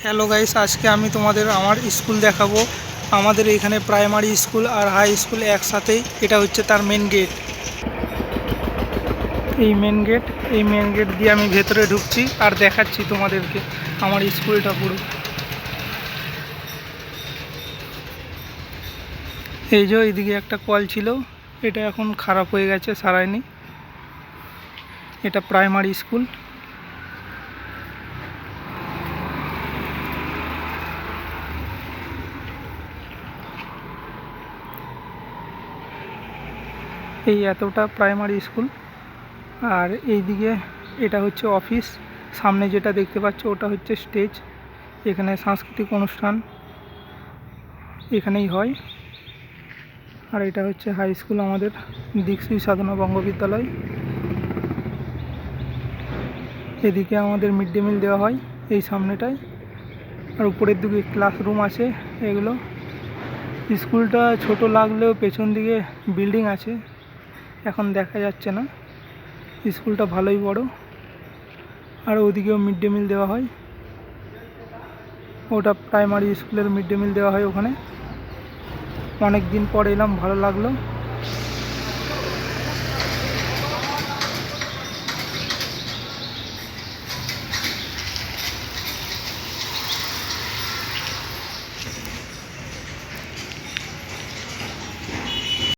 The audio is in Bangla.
হ্যালো গাইস, আজকে আমি তোমাদের আমার স্কুল দেখাবো। আমাদের এখানে প্রাইমারি স্কুল আর হাই স্কুল একসাথেই। এটা হচ্ছে তার মেন গেট। এই মেন গেট দিয়ে আমি ভেতরে ঢুকছি আর দেখাচ্ছি তোমাদেরকে আমার স্কুলটা পুরো। এই যে এইদিকে একটা কল ছিল, এটা এখন খারাপ হয়ে গেছে, সারায়নি। এটা প্রাইমারি স্কুল। এই এতটা প্রাইমারি স্কুল। আর এইদিকে এটা হচ্ছে অফিস। সামনে যেটা দেখতে পাচ্ছ ওটা হচ্ছে স্টেজ। এখানে সাংস্কৃতিক অনুষ্ঠান এখানেই হয়। আর এটা হচ্ছে হাই স্কুল, আমাদের দীক্ষিত সাধনা বঙ্গ বিদ্যালয়। এদিকে আমাদের মিড ডে মিল দেওয়া হয় এই সামনেটায়। আর উপরের দিকে ক্লাসরুম আছে এগুলো। স্কুলটা ছোট লাগলেও পেছন দিকে বিল্ডিং আছে, এখন দেখা যাচ্ছে না। স্কুলটা ভালোই বড়। আর ওদিকেও মিড ডে মিল দেওয়া হয়, ওটা প্রাইমারি স্কুলের মিড ডে মিল দেওয়া হয় ওখানে। অনেক দিন পর এলাম, ভালো লাগলো।